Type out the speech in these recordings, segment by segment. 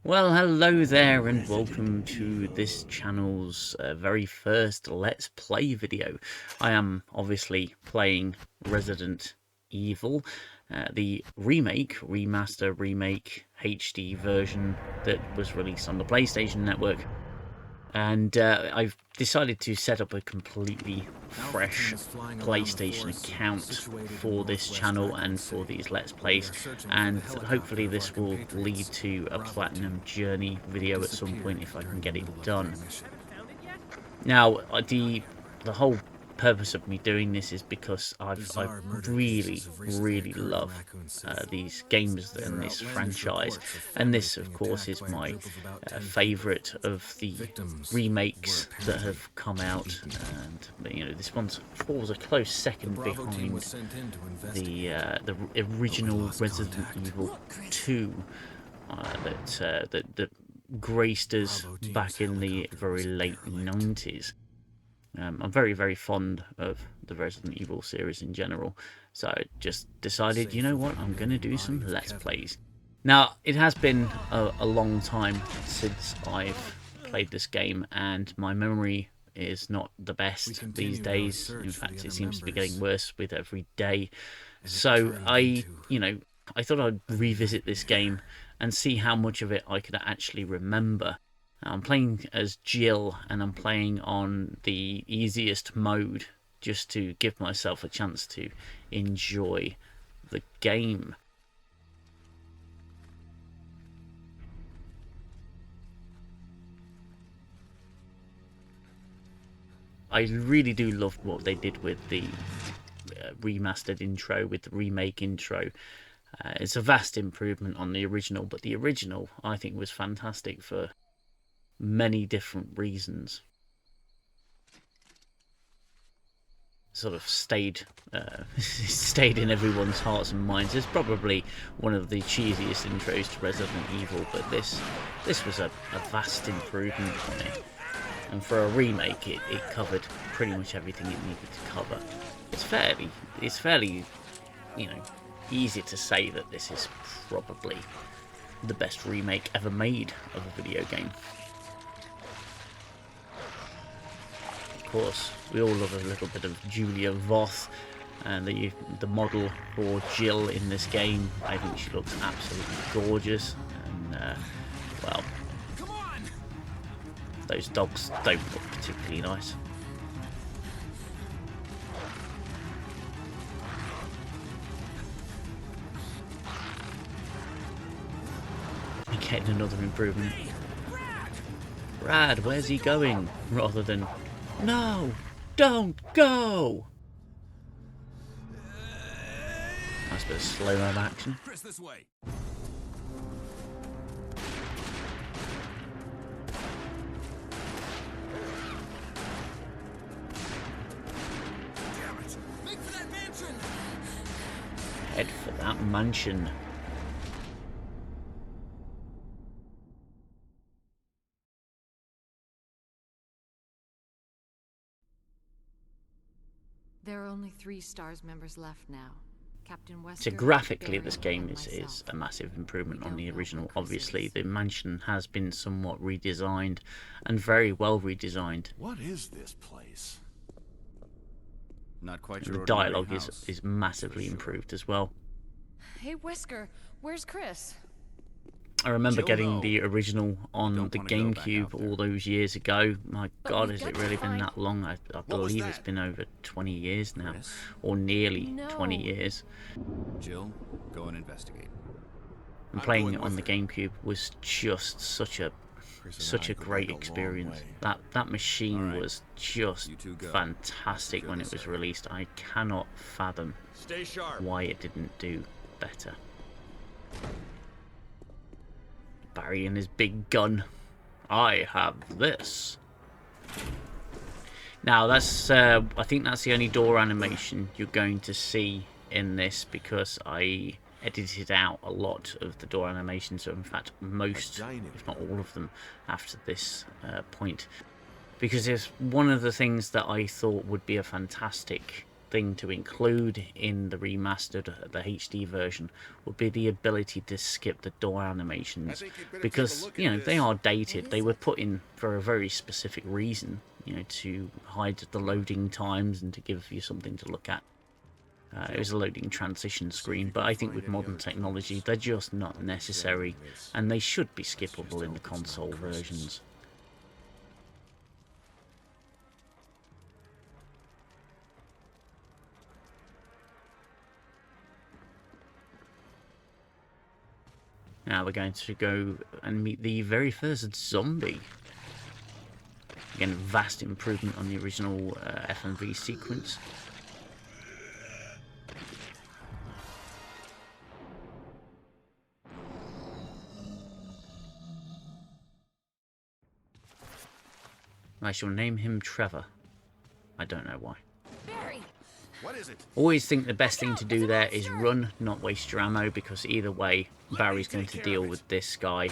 Well, hello there and welcome to this channel's very first Let's Play video. I am obviously playing Resident Evil, the remake HD version that was released on the PlayStation Network. And I've decided to set up a completely fresh PlayStation account for this channel and for these Let's Plays, and hopefully this will lead to a Platinum Journey video at some point if I can get it done. Now, the whole purpose of me doing this is because I really love these games and this franchise, and this of course is my favourite of the remakes that have come out, and you know, this one falls a close second behind the original Resident Evil 2 that graced us back in the very late 90s. I'm very fond of the Resident Evil series in general, so I just decided, you know what, I'm going to do some Let's Plays. Now, it has been a long time since I've played this game, and my memory is not the best these days. In fact, it seems to be getting worse with every day. So I thought I'd revisit this game and see how much of it I could actually remember. I'm playing as Jill, and I'm playing on the easiest mode just to give myself a chance to enjoy the game. I really do love what they did with the remastered intro, with the remake intro. It's a vast improvement on the original, but the original I think was fantastic for many different reasons. Sort of stayed in everyone's hearts and minds. It's probably one of the cheesiest intros to Resident Evil, but this was a vast improvement on it. And for a remake, it covered pretty much everything it needed to cover. It's fairly, you know, easy to say that this is probably the best remake ever made of a video game. Of course, we all love a little bit of Julia Voth, and the model for Jill in this game. I think she looks absolutely gorgeous, and well, those dogs don't look particularly nice. Getting another improvement. Brad, where's he going? Rather than, no, don't go. Nice bit of slow-mo action. Press this way. Damn it. Make for that mansion. Head for that mansion. There are only 3 STARS members left now. Captain Wesker, So graphically, Barry, this game and is myself. a massive improvement on the don't know original. what Chris Obviously, is. the mansion has been somewhat redesigned, and very well redesigned. What is this place? Not quite And your the dialogue ordinary house, is massively for sure. improved as well. Hey, Wesker, where's Chris? I remember Jill, getting no. the original on don't the wanna go back Gamecube out there. all those years ago. My But God, we've has it got to really been find- that long? I was believe it's that? been over 20 years now, Chris? or nearly No. 20 years. Jill, go and investigate. And I'm playing going it on the with her. GameCube was just such a great experience. That machine All right. was just You two go. fantastic Secure when this it was area. released. I cannot fathom Stay sharp. why it didn't do better. Barry and his big gun. I have this. Now that's I think that's the only door animation you're going to see in this, because I edited out a lot of the door animations, so in fact most, if not all of them, after this point, because it's one of the things that I thought would be a fantastic thing to include in the remastered, the HD version, would be the ability to skip the door animations, because, you know, they are dated. They were put in for a very specific reason, you know, to hide the loading times and to give you something to look at. It was a loading transition screen, but I think with modern technology, they're just not necessary, and they should be skippable in the console versions. Now we're going to go and meet the very first zombie. Again, vast improvement on the original FMV sequence. I shall name him Trevor. I don't know why. Barry! What is it? Always think the best thing to do there is run, not waste your ammo, because either way, Barry's going to deal with this guy.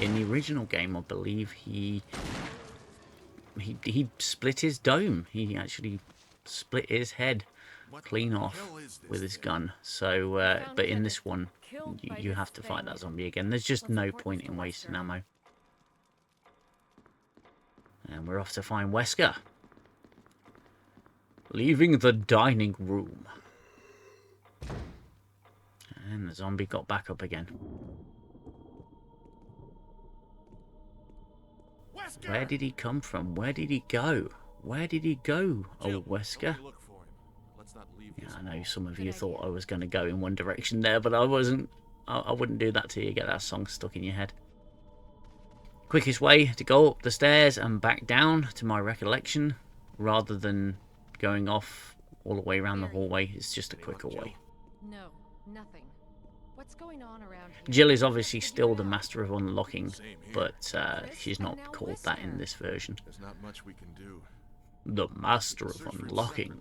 In the original game, I believe he split his dome. He actually split his head clean off with his gun. So, but in this one, you have to fight that zombie again. There's just no point in wasting ammo. And we're off to find Wesker. Leaving the dining room. And the zombie got back up again. Wesker! Where did he come from? Where did he go? Where did he go, old Wesker? Yeah, I know some of you thought I was going to go in one direction there, but I wasn't. I wouldn't do that till you get that song stuck in your head. Quickest way to go up the stairs and back down, to my recollection, rather than going off all the way around the hallway, is just a quicker way. No, nothing. What's going on around here? Jill is obviously still the master of unlocking, but she's not called that in this version. There's not much we can do. The master of unlocking.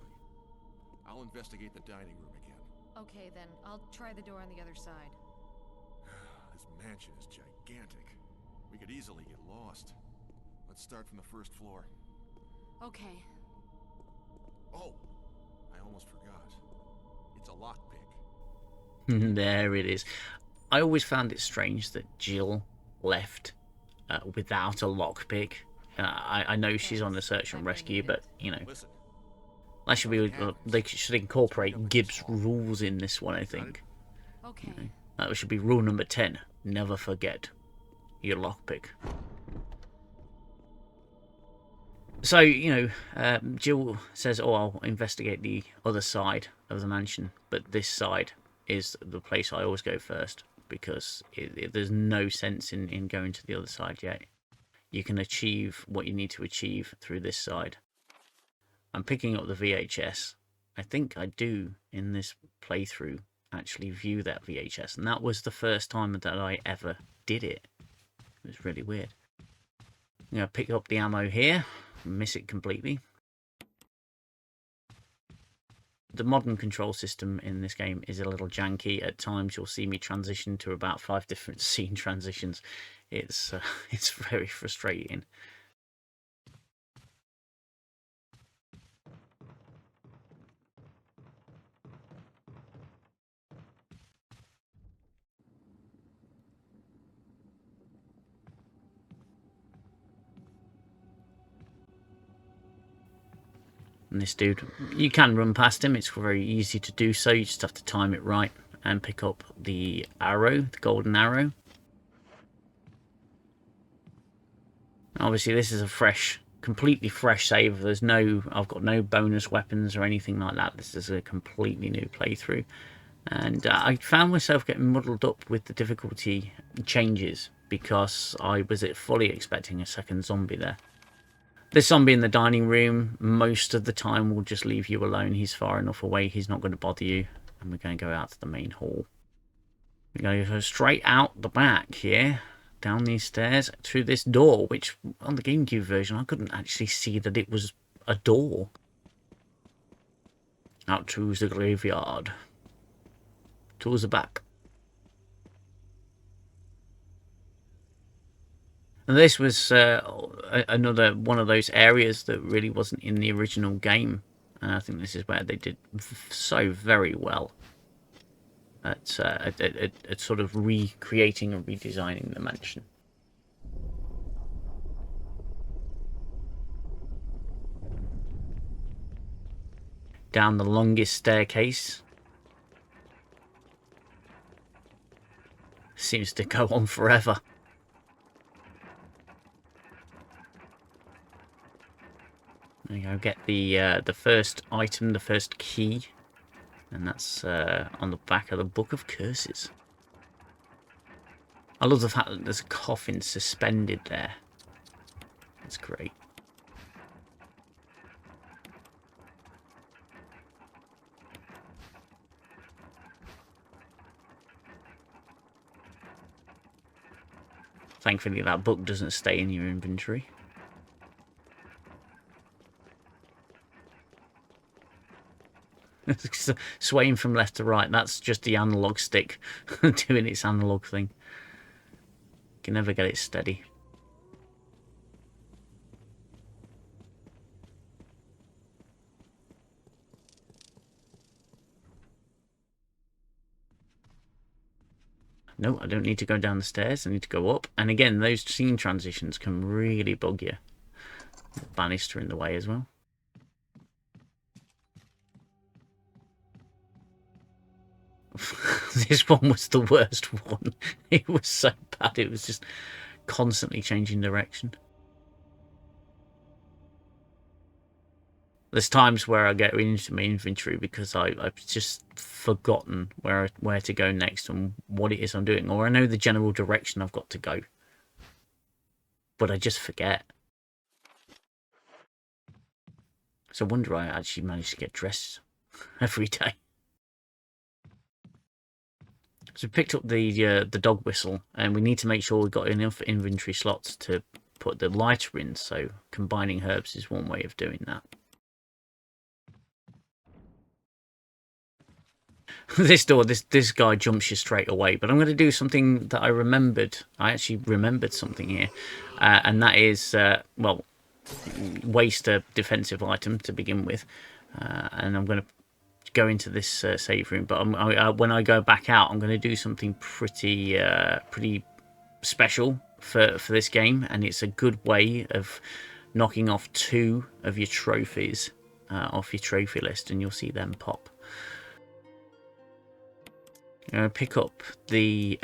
I'll investigate the dining room again. Okay, then. I'll try the door on the other side. This mansion is gigantic. We could easily get lost. Let's start from the first floor. Okay. Oh, I almost forgot. It's a lockpick. There it is. I always found it strange that Jill left without a lockpick. I know she's on the search and rescue, but, you know, Listen, that should be, they should incorporate Gibbs rules in this one, I think. Okay. That should be rule number 10. Never forget your lockpick. So, you know, Jill says, oh, I'll investigate the other side of the mansion, but this side is the place I always go first, because there's no sense in going to the other side yet. You can achieve what you need to achieve through this side. I'm picking up the VHS. I think I do, in this playthrough, actually view that VHS, and that was the first time that I ever did it. It was really weird. I'm going to pick up the ammo here, miss it completely. The modern control system in this game is a little janky. At times you'll see me transition to about 5 different scene transitions. It's very frustrating. And this dude, you can run past him, it's very easy to do so, you just have to time it right and pick up the arrow, the golden arrow. Obviously this is a fresh, completely fresh save. I've got no bonus weapons or anything like that. This is a completely new playthrough. And I found myself getting muddled up with the difficulty changes, because I was fully expecting a second zombie there. This zombie in the dining room, most of the time, will just leave you alone. He's far enough away, he's not going to bother you. And we're going to go out to the main hall. We're going to go straight out the back here, down these stairs, through this door, which on the Gamecube version, I couldn't actually see that it was a door. Out to the graveyard. Towards the back. And this was another one of those areas that really wasn't in the original game. And I think this is where they did so very well at sort of recreating and redesigning the mansion. Down the longest staircase. Seems to go on forever. There you go, get the first item, the first key. And that's on the back of the Book of Curses. I love the fact that there's a coffin suspended there. That's great. Thankfully that book doesn't stay in your inventory. Swaying from left to right, that's just the analog stick doing its analog thing. Can never get it steady. No, I don't need to go down the stairs. I need to go up. And again, those scene transitions can really bug you. The banister in the way as well. This one was the worst one. It was so bad. It was just constantly changing direction. There's times where I get into my inventory because I've just forgotten where to go next and what it is I'm doing. Or I know the general direction I've got to go. But I just forget. It's a wonder I actually manage to get dressed every day. So we picked up the dog whistle, and we need to make sure we've got enough inventory slots to put the lighter in. So combining herbs is one way of doing that. This door, this guy jumps you straight away, but I'm going to do something that I remembered. I actually remembered something here, and that is, well, waste a defensive item to begin with, and I'm going to go into this save room. But when I go back out, I'm going to do something pretty special for this game, and it's a good way of knocking off 2 of your trophies off your trophy list, and you'll see them pop. I'm going to pick up the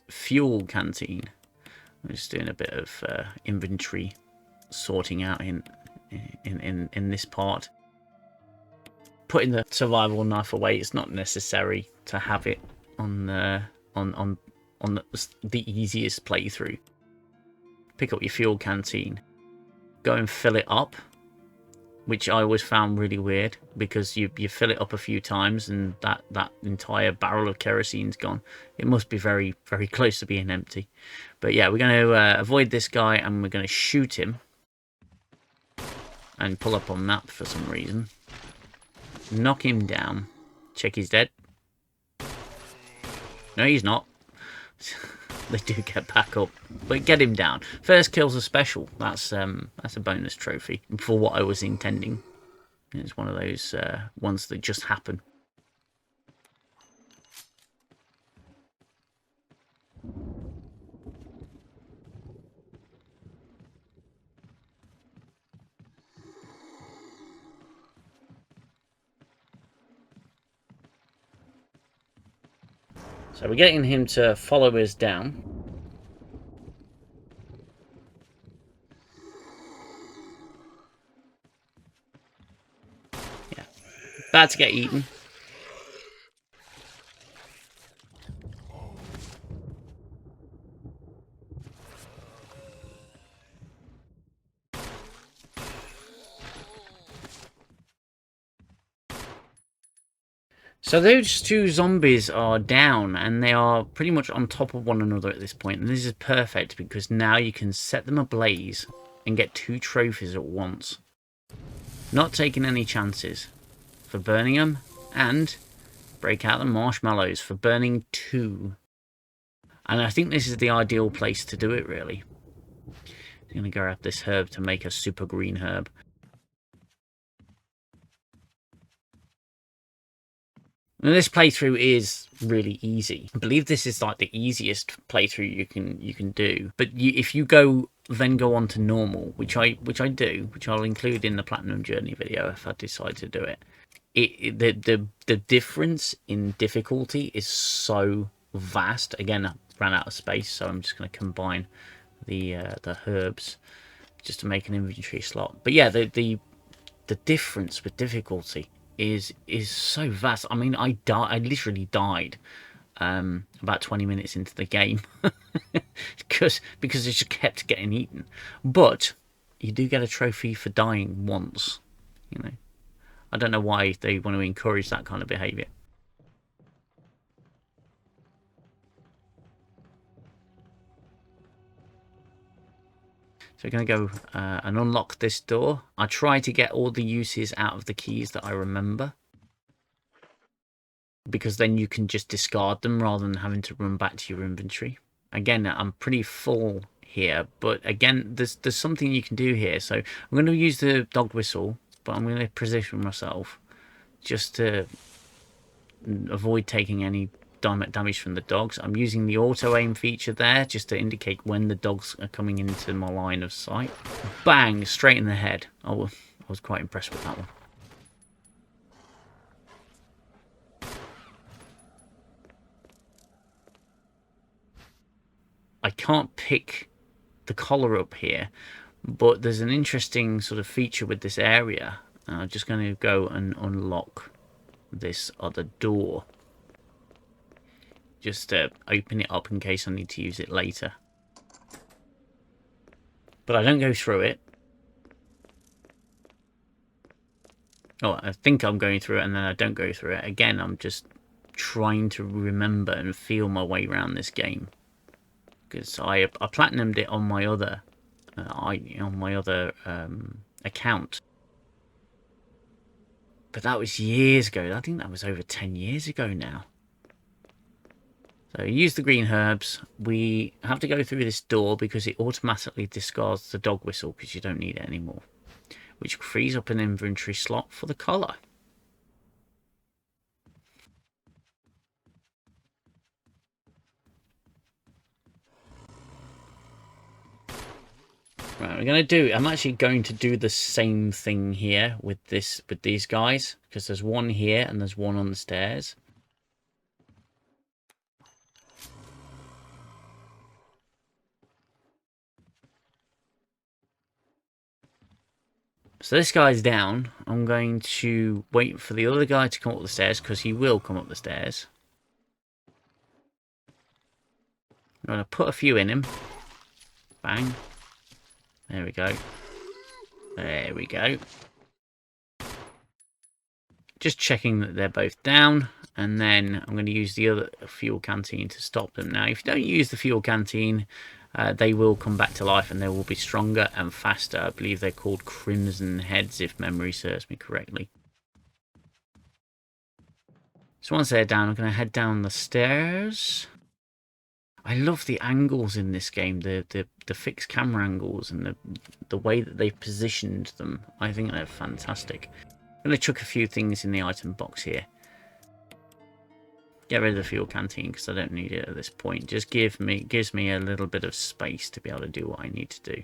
fuel canteen. I'm just doing a bit of inventory sorting out in this part. Putting the survival knife away. It's not necessary to have it on the easiest playthrough. Pick up your fuel canteen. Go and fill it up. Which I always found really weird, because you fill it up a few times and that entire barrel of kerosine's gone. It must be very, very close to being empty. But yeah, we're going to avoid this guy, and we're going to shoot him. And pull up on map for some reason. Knock him down. Check he's dead. No, he's not. They do get back up, but get him down. First kill's a special. That's a bonus trophy for what I was intending. It's one of those ones that just happen. So we're getting him to follow us down. Yeah. Bad to get eaten. So those 2 zombies are down, and they are pretty much on top of one another at this point. And this is perfect, because now you can set them ablaze and get 2 trophies at once. Not taking any chances for burning them, and break out the marshmallows for burning 2. And I think this is the ideal place to do it, really. I'm going to grab this herb to make a super green herb. Now, this playthrough is really easy. I believe this is like the easiest playthrough you can do. But if you go on to normal, which I do, which I'll include in the Platinum Journey video if I decide to do it. The difference in difficulty is so vast. Again, I ran out of space, so I'm just going to combine the herbs just to make an inventory slot. But yeah, the difference with difficulty is so vast. I mean, I literally died about 20 minutes into the game because it just kept getting eaten. But you do get a trophy for dying once. You know, I don't know why they want to encourage that kind of behavior. So we're going to go and unlock this door. I try to get all the uses out of the keys that I remember, because then you can just discard them rather than having to run back to your inventory. Again, I'm pretty full here, but again, there's something you can do here. So I'm going to use the dog whistle, but I'm going to position myself just to avoid taking any damage from the dogs. I'm using the auto aim feature there just to indicate when the dogs are coming into my line of sight. Bang, straight in the head. Oh, I was quite impressed with that one. I can't pick the collar up here, but there's an interesting sort of feature with this area. I'm just going to go and unlock this other door, just to open it up in case I need to use it later. But I don't go through it. Oh, I think I'm going through it and then I don't go through it. Again, I'm just trying to remember and feel my way around this game, because I platinumed it on my other account. But that was years ago. I think that was over 10 years ago now. So use the green herbs. We have to go through this door because it automatically discards the dog whistle because you don't need it anymore, which frees up an inventory slot for the collar. Right, I'm actually going to do the same thing here with these guys, because there's one here and there's one on the stairs. So this guy's down. I'm going to wait for the other guy to come up the stairs, because he will come up the stairs. I'm going to put a few in him. Bang. There we go. There we go. Just checking that they're both down. And then I'm going to use the other fuel canteen to stop them. Now, if you don't use the fuel canteen, they will come back to life and they will be stronger and faster. I believe they're called Crimson Heads, if memory serves me correctly. So once they're down, I'm going to head down the stairs. I love the angles in this game, the fixed camera angles and the way that they've positioned them. I think they're fantastic. I'm going to chuck a few things in the item box here. Get rid of the fuel canteen because I don't need it at this point. Just gives me a little bit of space to be able to do what I need to do.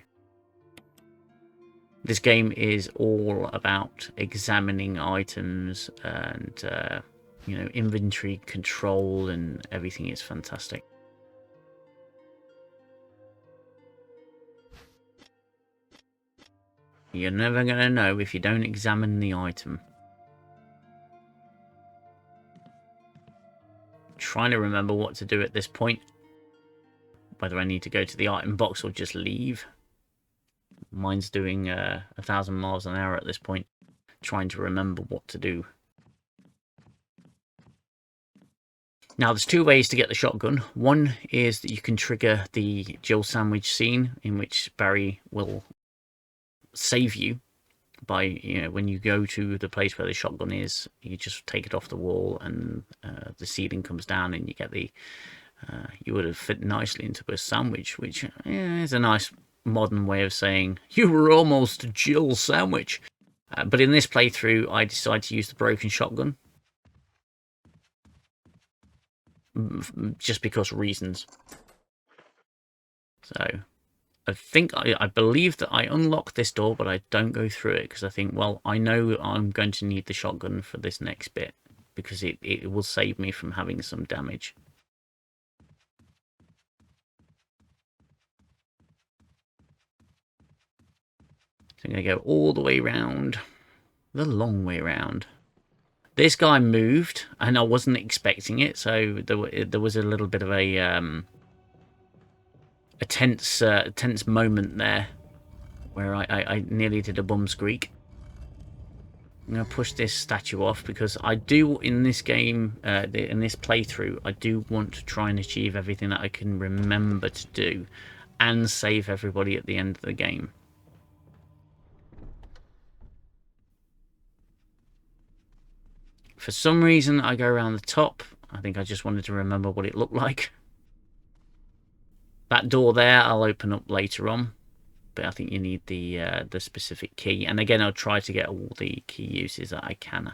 This game is all about examining items and you know, inventory control, and everything is fantastic. You're never going to know if you don't examine the item. Trying to remember what to do at this point. Whether I need to go to the item box or just leave. Mine's doing 1,000 miles an hour at this point. Trying to remember what to do. Now, there's two ways to get the shotgun. One is that you can trigger the Jill sandwich scene, in which Barry will save you by, you know, when you go to the place where the shotgun is, you just take it off the wall and the ceiling comes down and you get the you would have fit nicely into a sandwich, which is a nice modern way of saying you were almost a Jill sandwich. But in this playthrough I decided to use the broken shotgun, just because reasons. So I believe that I unlock this door, but I don't go through it because I think, well, I know I'm going to need the shotgun for this next bit because it will save me from having some damage. So I'm going to go all the way around, the long way around. This guy moved, and I wasn't expecting it, so there was a little bit of a tense moment there where I nearly did a bum squeak. I'm going to push this statue off because I do, in this game, in this playthrough, I do want to try and achieve everything that I can remember to do and save everybody at the end of the game. For some reason, I go around the top. I think I just wanted to remember what it looked like. That door there, I'll open up later on. But I think you need the specific key. And again, I'll try to get all the key uses that I can.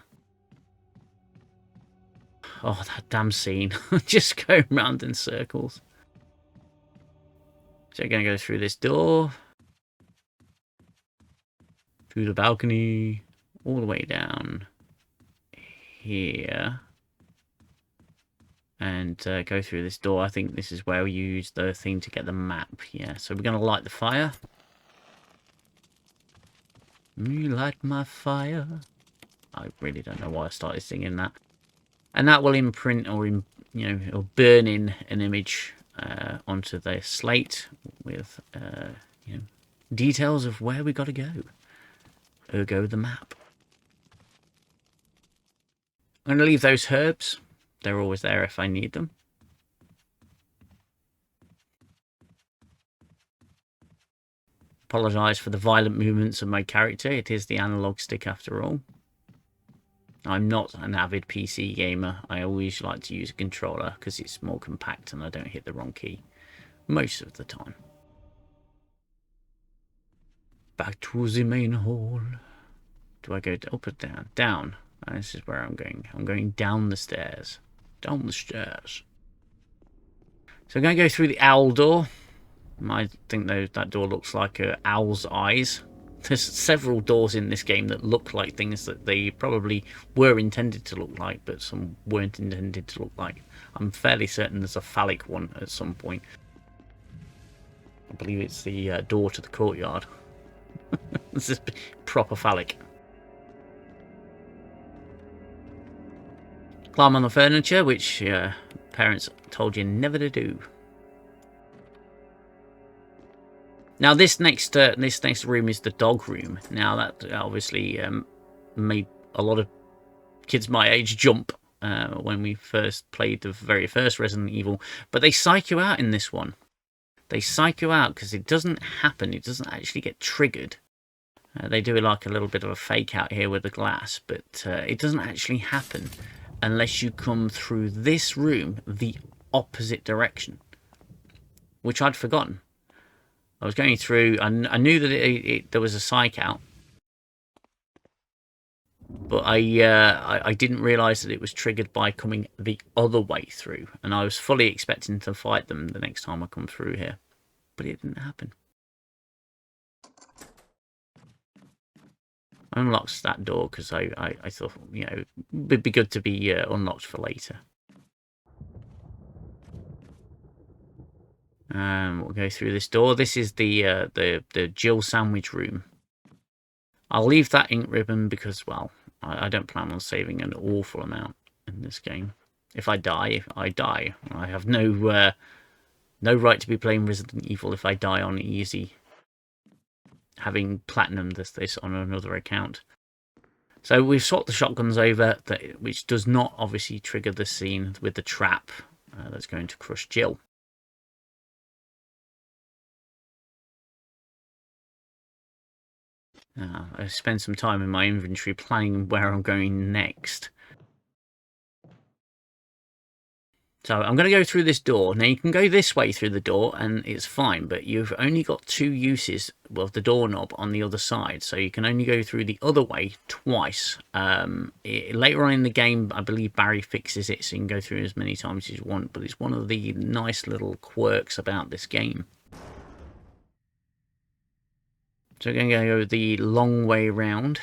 Oh, that damn scene. Just go round in circles. So we're going to go through this door. Through the balcony. All the way down here. And go through this door. I think this is where we use the thing to get the map. Yeah, so we're going to light the fire. You light my fire. I really don't know why I started singing that. And that will imprint or, it'll burn in an image onto the slate with, details of where we got to go. Ergo, the map. I'm going to leave those herbs. They're always there if I need them. Apologise for the violent movements of my character. It is the analog stick after all. I'm not an avid PC gamer. I always like to use a controller because it's more compact and I don't hit the wrong key most of the time. Back to the main hall. Do I go up or down? Down. This is where I'm going. I'm going down the stairs. Down the stairs. So I'm going to go through the owl door. I think that door looks like an owl's eyes. There's several doors in this game that look like things that they probably were intended to look like, but some weren't intended to look like. I'm fairly certain there's a phallic one at some point. I believe it's the door to the courtyard. This is proper phallic. Climb on the furniture, which parents told you never to do. Now this next room is the dog room. Now that obviously made a lot of kids my age jump when we first played the very first Resident Evil. But they psych you out in this one. They psych you out because it doesn't happen. It doesn't actually get triggered. They do like a little bit of a fake out here with the glass, but it doesn't actually happen unless you come through this room the opposite direction, which I'd forgotten. I was going through, and I knew that there was a psych out, but I didn't realise that it was triggered by coming the other way through, and I was fully expecting to fight them the next time I come through here, but it didn't happen. I unlocked that door because I thought, it'd be good to be unlocked for later. We'll go through this door. This is the Jill sandwich room. I'll leave that ink ribbon because, well, I don't plan on saving an awful amount in this game. If I die, I die. I have no right to be playing Resident Evil if I die on easy, having platinumed this on another account. So we've swapped the shotguns over, which does not obviously trigger the scene with the trap that's going to crush Jill. I spend some time in my inventory planning where I'm going next. So I'm going to go through this door. Now you can go this way through the door and it's fine, but you've only got 2 uses of the doorknob on the other side. So you can only go through the other way twice. Later on in the game, I believe Barry fixes it so you can go through as many times as you want, but it's one of the nice little quirks about this game. So we're going to go the long way round,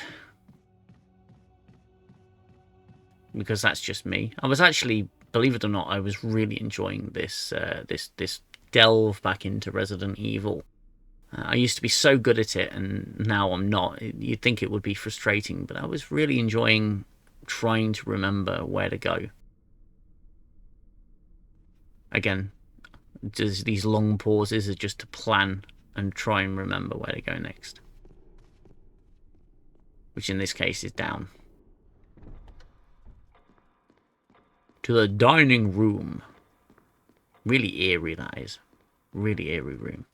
because that's just me. I was actually, believe it or not, I was really enjoying this this delve back into Resident Evil. I used to be so good at it, and now I'm not. You'd think it would be frustrating, but I was really enjoying trying to remember where to go. Again, these long pauses are just to plan and try and remember where to go next. Which in this case is down. To the dining room. Really eerie, that is. Really eerie room.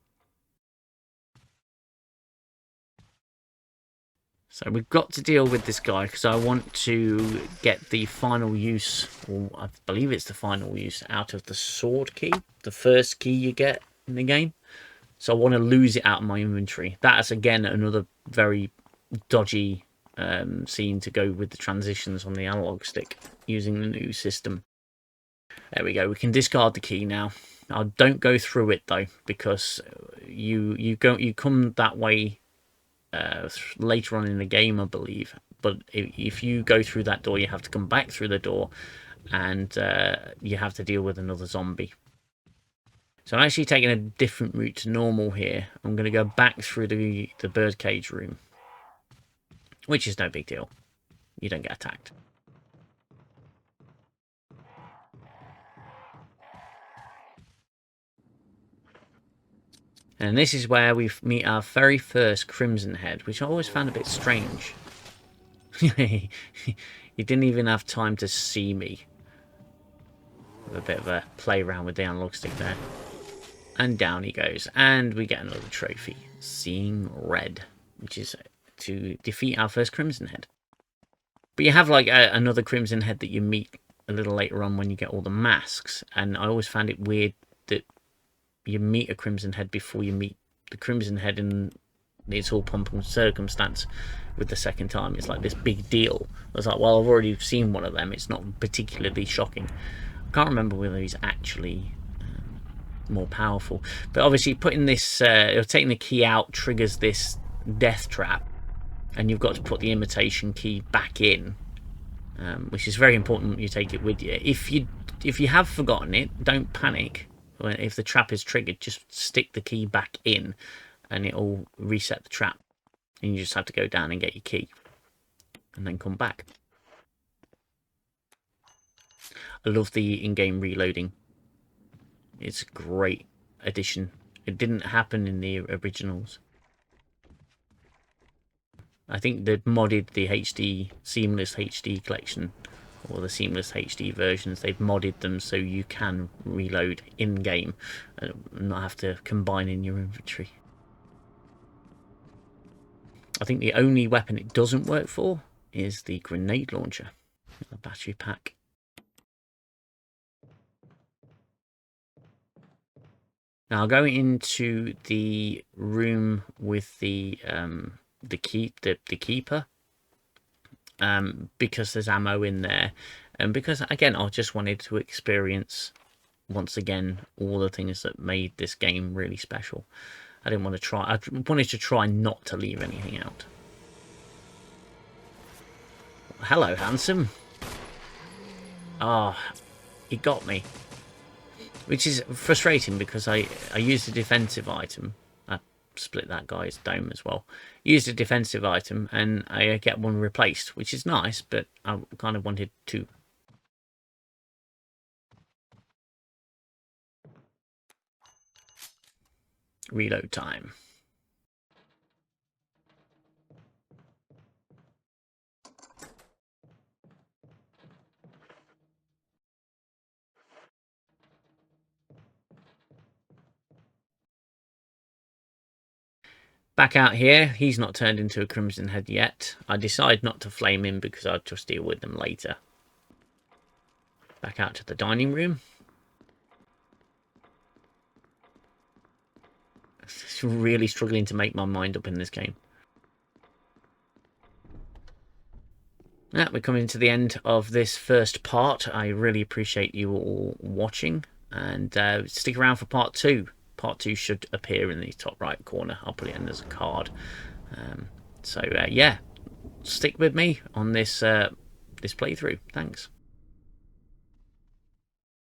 So we've got to deal with this guy because I want to get the final use, or I believe it's the final use, out of the sword key. The first key you get in the game. So I want to lose it out of my inventory. That's, again, another very dodgy scene to go with the transitions on the analog stick using the new system. There we go. We can discard the key now. I don't go through it though, because you come that way later on in the game, I believe. But if you go through that door, you have to come back through the door, and you have to deal with another zombie. So I'm actually taking a different route to normal here. I'm going to go back through the birdcage room, which is no big deal. You don't get attacked. And this is where we meet our very first Crimson Head, which I always found a bit strange. He didn't even have time to see me. A bit of a play around with the analog stick there. And down he goes. And we get another trophy. Seeing Red, which is to defeat our first Crimson Head. But you have like another Crimson Head that you meet a little later on when you get all the masks. And I always found it weird that you meet a Crimson Head before you meet the Crimson Head, and it's all pomp and circumstance with the second time. It's like this big deal. I was like, well, I've already seen one of them. It's not particularly shocking. I can't remember whether he's actually more powerful. But obviously putting this, taking the key out triggers this death trap, and you've got to put the imitation key back in, which is very important you take it with you. If you have forgotten it, don't panic. If the trap is triggered, just stick the key back in and it'll reset the trap. And you just have to go down and get your key and then come back. I love the in-game reloading. It's a great addition. It didn't happen in the originals. I think they've modded the HD, Seamless HD collection, or the Seamless HD versions. They've modded them so you can reload in-game and not have to combine in your inventory. I think the only weapon it doesn't work for is the grenade launcher, the battery pack. Now I'll go into the room with the keeper. Because there's ammo in there, and because again I just wanted to experience once again all the things that made this game really special. I didn't want to try. I wanted to try not to leave anything out. Hello, handsome. Ah, he got me, which is frustrating because I used a defensive item. Split that guy's dome as well. Used a defensive item and I get one replaced, which is nice, but I kind of wanted two. Reload time. Back out here, he's not turned into a Crimson Head yet. I decide not to flame him because I'll just deal with them later. Back out to the dining room. really struggling to make my mind up in this game. Yeah, we're coming to the end of this first part. I really appreciate you all watching, and stick around for part 2. Part 2 should appear in the top right corner. I'll put it in as a card. So yeah, stick with me on this this playthrough. Thanks.